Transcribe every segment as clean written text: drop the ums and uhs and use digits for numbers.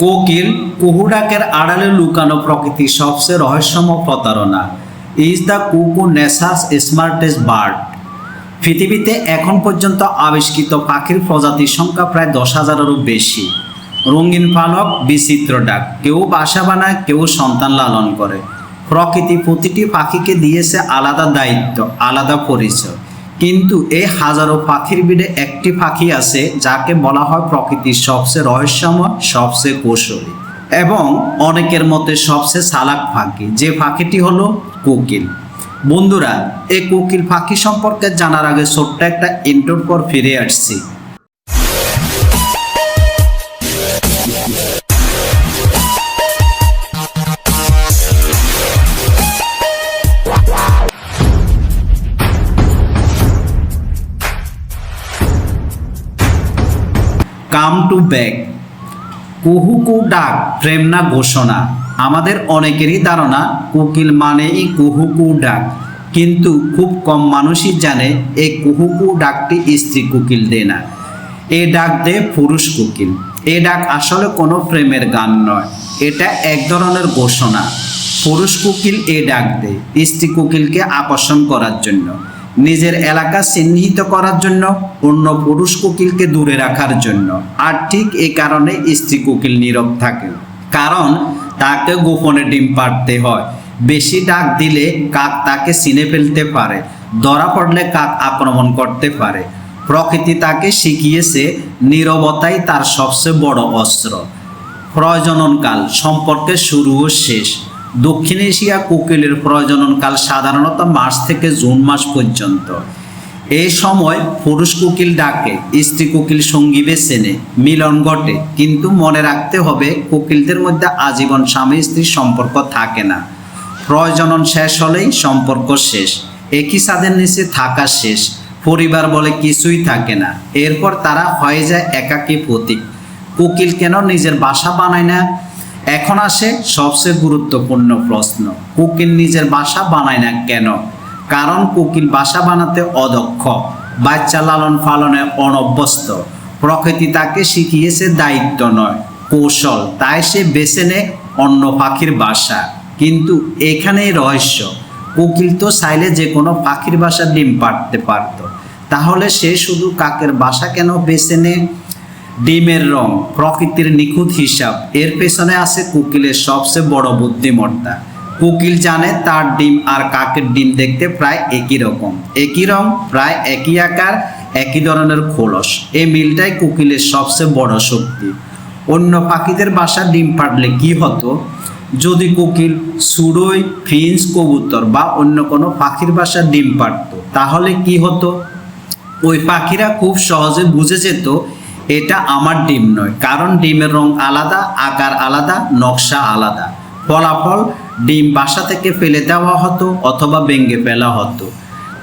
কোকিল কুহু ডাকের আড়ালে লুকানো প্রকৃতির সবচেয়ে রহস্যময় প্রতারণা। ইজ দ্য কুকু নেচারস স্মার্টেস্ট বার্ড। পৃথিবীতে এখন পর্যন্ত আবিষ্কৃত পাখির প্রজাতির সংখ্যা প্রায় 10,000-এরও বেশি। রঙিন পালক, বিচিত্র ডাক, কেউ বাসা বানায়, কেউ সন্তান লালন করে। প্রকৃতি প্রতিটি পাখিকে দিয়েছে আলাদা দায়িত্ব, আলাদা পরিচয়। কিন্তু এই হাজারো পাখির ভিড়ে একটি পাখি আছে যাকে বলা হয় প্রকৃতির সবচেয়ে রহস্যময়, সবচেয়ে কৌশলী এবং অনেকের মতে সবচেয়ে চালাক পাখি। যে পাখিটি হলো কোকিল। বন্ধুরা, এই কোকিল পাখি সম্পর্কে জানার আগে ছোট্ট একটা ইন্ট্রোর পর ফিরে আসছি। Come to back. কুহু কু ডাক, প্রেম না ঘোষণা। আমাদের অনেকেরই ধারণা কোকিল মানেই কুহু কু ডাক, কিন্তু খুব কম মানুষই জানে এই কুহু কু ডাকটি স্ত্রী কোকিল দেয় না, এ ডাক দেয় পুরুষ কোকিল। এ ডাক আসলে কোনো প্রেমের গান নয়, এটা এক ধরনের ঘোষণা। পুরুষ কোকিল এ ডাক দেয় স্ত্রী কোকিলকে আকর্ষণ করার জন্য, নিজের এলাকা চিহ্নিত করার জন্য, অন্য পুরুষ কোকিলকে দূরে রাখার জন্য। আর ঠিক এই কারণে স্ত্রী কোকিল নীরব থাকে, কারণ তাকে গোপনে ডিম পাড়তে হয়। বেশি ডাক দিলে কাক তাকে চিনে ফেলতে পারে, ধরা পড়লে কাক আক্রমণ করতে পারে। প্রকৃতি তাকে শিখিয়েছে নীরবতাই তার সবচেয়ে বড় অস্ত্র। প্রজননকাল, সম্পর্কের শুরু ও শেষ। দক্ষিণ এশিয়া কোকিলের প্রজননকাল সাধারণত মার্চ থেকে জুন মাস পর্যন্ত। এই সময় পুরুষ কোকিল ডাকে, স্ত্রী কোকিল সঙ্গী বেছে নেয়, মিলন ঘটে। কিন্তু মনে রাখতে হবে কোকিলদের মধ্যে আজীবন স্বামী স্ত্রীর সম্পর্ক থাকে না। প্রজনন শেষ হলেই সম্পর্ক শেষ, একই ছাদের নিচে থাকা শেষ, পরিবার বলে কিছুই থাকে না। এরপর তারা হয়ে যায় একাকী প্রতীক। কোকিল কেন নিজের বাসা বানায় না? এখন আসে সবচেয়ে গুরুত্বপূর্ণ প্রশ্ন, কোকিল নিজের বাসা বানায় না কেন? কারণ কোকিল বাসা বানাতে অদক্ষ, বাচ্চা লালন পালনে অনভ্যস্ত। প্রকৃতি তাকে শিখিয়েছে দায়িত্ব নয়, কৌশল। তাই সে বেছে নেয় অন্য পাখির বাসা। কিন্তু এখানেই রহস্য, কোকিল তো চাইলে যে কোনো পাখির বাসা ডিম পাড়তে পারত, তাহলে সে শুধু কাকের বাসা কেন বেছে নেয়? ডিমের রং প্রকৃতির নিখুঁত হিসাব, এর পেছনে আছে কোকিলের সবচেয়ে বড় বুদ্ধিমত্তা। কোকিল জানে তার ডিম আর কাকের ডিম দেখতে প্রায় একই রকম, একই রং, প্রায় একই আকার, একই ধরনের খোলস। এই মিলটাই কোকিলের সবচেয়ে বড় শক্তি। অন্য পাখিদের বাসা ডিম পাড়লে কি হতো? যদি কোকিল চড়ুই, ফিঞ্চ, কবুতর বা অন্য কোনো পাখির বাসা ডিম পাড়ত, তাহলে কি হতো? ওই পাখিরা খুব সহজে বুঝে যেত এটা আমার ডিম নয়, কারণ ডিমের রং আলাদা, আকার আলাদা, নকশা আলাদা। ফলাফল, ডিম বাসা থেকে ফেলে দেওয়া হতো অথবা ভেঙে ফেলা হতো।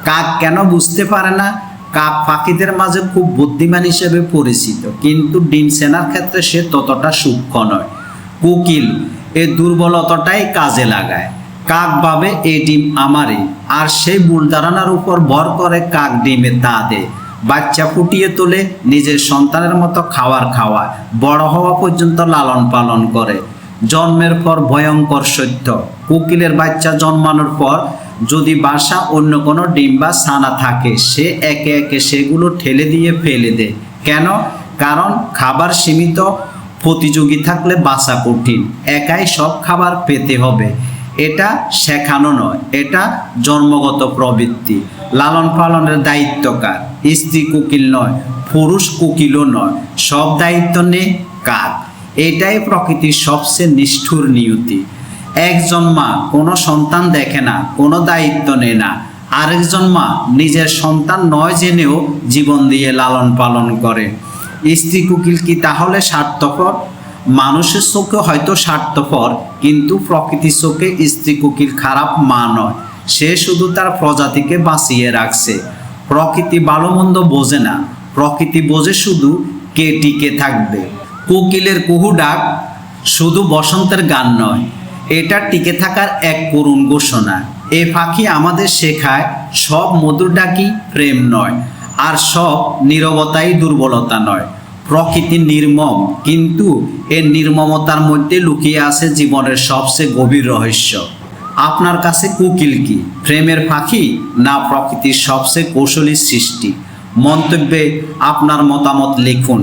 কাক কেন বুঝতে পারে না? কাক পাখিদের মাঝে খুব বুদ্ধিমান হিসেবে পরিচিত, কিন্তু ডিম চেনার ক্ষেত্রে সে ততটা সূক্ষ্ম নয়। কোকিল এই দুর্বলতাটাই কাজে লাগায়। কাক ভাবে এই ডিম আমারই, আর সেই ভুল ধারণার উপর ভর করে কাক ডিমে তা দেয়, বাচ্চা ফুটিয়ে তোলে, নিজের সন্তানের মতো খাওয়ার খাওয়ায়, বড় হওয়া পর্যন্ত লালন পালন করে। জন্মের পর ভয়ঙ্কর সত্য, কোকিলের বাচ্চা জন্মানোর পর যদি বাসা অন্য কোনো ডিম বা ছানা থাকে, সে একে একে সেগুলো ঠেলে দিয়ে ফেলে দেয়। কেন? কারণ খাবার সীমিত, প্রতিযোগী থাকলে বাঁচা কঠিন, একাই সব খাবার পেতে হবে। এটা শেখানো নয়, এটা জন্মগত প্রবৃত্তি। লালন পালনের দায়িত্ব কার? স্ত্রী কোকিল নয়, পুরুষ কোকিলও নয়, সব দায়িত্ব নেই কাক। এটাই প্রকৃতির সবচেয়ে নিষ্ঠুর নিয়তি। একজন মা কোনো সন্তান দেখে না, কোনো দায়িত্ব নেয় না। আরেকজন মা নিজের সন্তান নয় জেনেও জীবন দিয়ে লালন পালন করে। স্ত্রী কোকিল কি তাহলে স্বার্থপর? মানুষের চোখে হয়তো স্বার্থপর, কিন্তু প্রকৃতির চোখে স্ত্রী কোকিল খারাপ মা নয়, সে শুধু তার প্রজাতিকে বাঁচিয়ে রাখছে। প্রকৃতি ভালো মন্দ বোঝে না, প্রকৃতি বোঝে শুধু কে টিকে থাকবে। কোকিলের কুহু ডাক শুধু বসন্তের গান নয়, এটা টিকে থাকার এক করুণ ঘোষণা। এ পাখি আমাদের শেখায় সব মধুর ডাকি প্রেম নয়, আর সব নীরবতাই দুর্বলতা নয়। প্রকৃতি নির্মম, কিন্তু এর নির্মমতার মধ্যে লুকিয়ে আছে জীবনের সবচেয়ে গভীর রহস্য। আপনার কাছে কোকিল কি প্রেমের পাখি, না প্রকৃতির সবচেয়ে কৌশলী সৃষ্টি? মন্তব্যে আপনার মতামত লিখুন।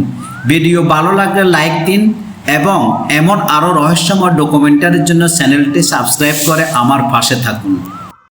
ভিডিও ভালো লাগলে লাইক দিন এবং এমন আরও রহস্যময় ডকুমেন্টারির জন্য চ্যানেলটি সাবস্ক্রাইব করে আমার পাশে থাকুন।